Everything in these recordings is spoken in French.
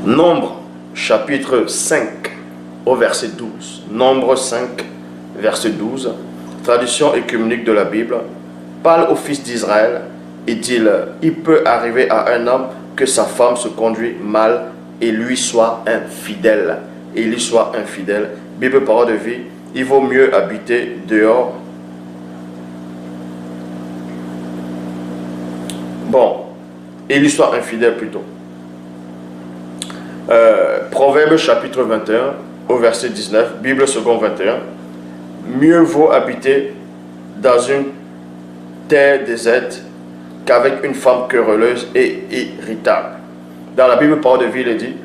Nombre, chapitre 5, au verset 12. Nombre 5, verset 12. Traduction œcuménique de la Bible. Parle aux fils d'Israël et dis-leur, il peut arriver à un homme que sa femme se conduit mal et lui soit infidèle. Et lui soit infidèle. Bible, parole de vie. Il vaut mieux habiter dehors. Bon, et lui soit infidèle plutôt. Proverbe chapitre 21 au verset 19, Bible seconde 21. Mieux vaut habiter dans une terre déserte qu'avec une femme querelleuse et irritable. Dans la Bible parole de vie, il est dit,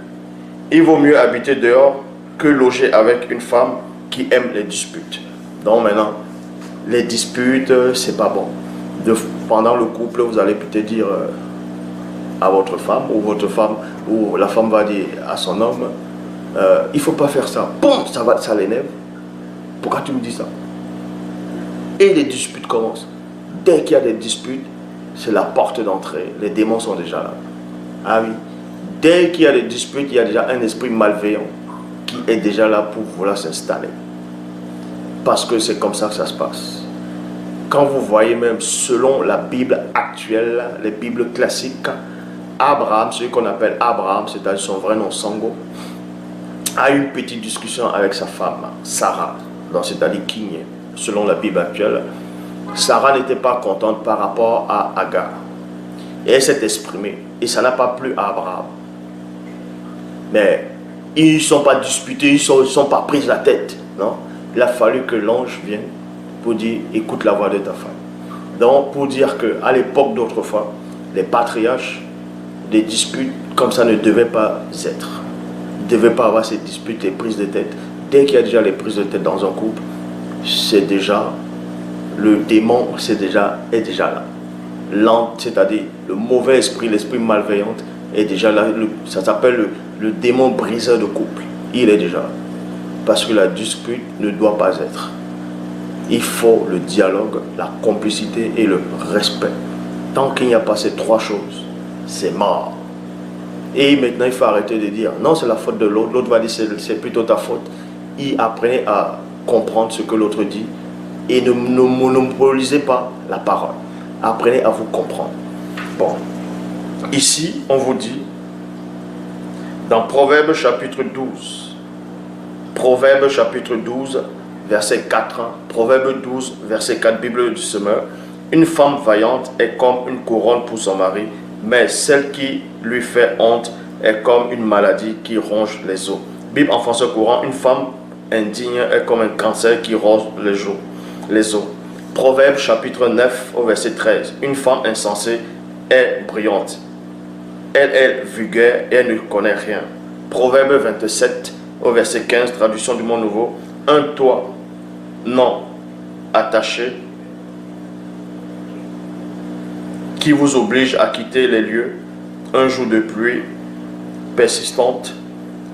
il vaut mieux habiter dehors que loger avec une femme qui aime les disputes. Donc maintenant, les disputes, c'est pas bon. Pendant le couple, vous allez peut-être dire à votre femme, ou la femme va dire à son homme, il faut pas faire ça. Bon, ça l'énerve. Pourquoi tu me dis ça? Et les disputes commencent. Dès qu'il y a des disputes, c'est la porte d'entrée. Les démons sont déjà là. Ah oui. Dès qu'il y a des disputes, il y a déjà un esprit malveillant qui est déjà là pour vouloir s'installer. Parce que c'est comme ça que ça se passe. Quand vous voyez même, selon la Bible actuelle, les Bibles classiques, Abraham, celui qu'on appelle Abraham, c'est-à-dire son vrai nom Sango, a eu une petite discussion avec sa femme, Sarah, c'est-à-dire King, selon la Bible actuelle. Sarah n'était pas contente par rapport à Agar. Et elle s'est exprimée. Et ça n'a pas plu à Abraham. Mais ils ne sont pas disputés, ils ne sont pas pris la tête. Non? Il a fallu que l'ange vienne pour dire, écoute la voix de ta femme. Donc, pour dire qu'à l'époque d'autrefois, les patriarches, des disputes comme ça ne devaient pas être. Il ne devait pas avoir ces disputes, les prises de tête. Dès qu'il y a déjà les prises de tête dans un couple, c'est déjà, le démon est déjà là. C'est-à-dire le mauvais esprit, l'esprit malveillant est déjà là. Ça s'appelle le démon briseur de couple. Il est déjà là. Parce que la dispute ne doit pas être. Il faut le dialogue, la complicité et le respect. Tant qu'il n'y a pas ces trois choses, c'est mort. Et maintenant, il faut arrêter de dire, non, c'est la faute de l'autre. L'autre va dire, c'est plutôt ta faute. Il apprenait à comprendre ce que l'autre dit et ne monopolisez pas la parole. Apprenez à vous comprendre. Bon, ici, on vous dit, dans Proverbe chapitre 12, Proverbe chapitre 12, verset 4, Proverbe 12, verset 4, Bible du Semeur, une femme vaillante est comme une couronne pour son mari, mais celle qui lui fait honte est comme une maladie qui ronge les os. Bible en français courant, une femme indigne est comme un cancer qui ronge les os. Proverbe chapitre 9 au verset 13. Une femme insensée est brillante. Elle est vulgaire et elle ne connaît rien. Proverbe 27 au verset 15, traduction du Monde Nouveau. Un toit non attaché qui vous oblige à quitter les lieux. Un jour de pluie persistante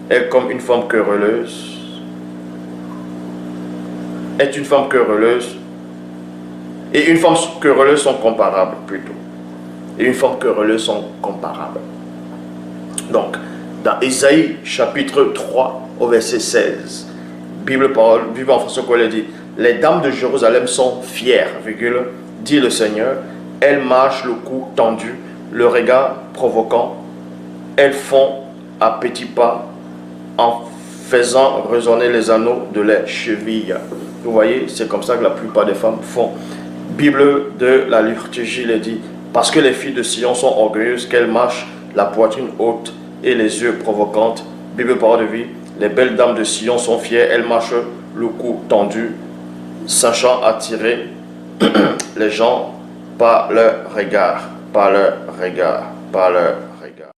est comme une femme querelleuse. Est une femme querelleuse. Et une femme querelleuse sont comparables plutôt. Et une femme querelleuse sont comparables. Donc, dans Ésaïe chapitre 3 au verset 16, Bible en français qu'on dit, les dames de Jérusalem sont fières, virgule, dit le Seigneur, elles marchent le cou tendu, le regard provoquant, elles font à petits pas en faisant résonner les anneaux de leurs chevilles. Vous voyez, c'est comme ça que la plupart des femmes font. Bible de la liturgie le dit, parce que les filles de Sion sont orgueilleuses, qu'elles marchent la poitrine haute et les yeux provocantes. Bible parole de vie, les belles dames de Sion sont fières, elles marchent le cou tendu, sachant attirer les gens par leur regard, par leur regard, par leur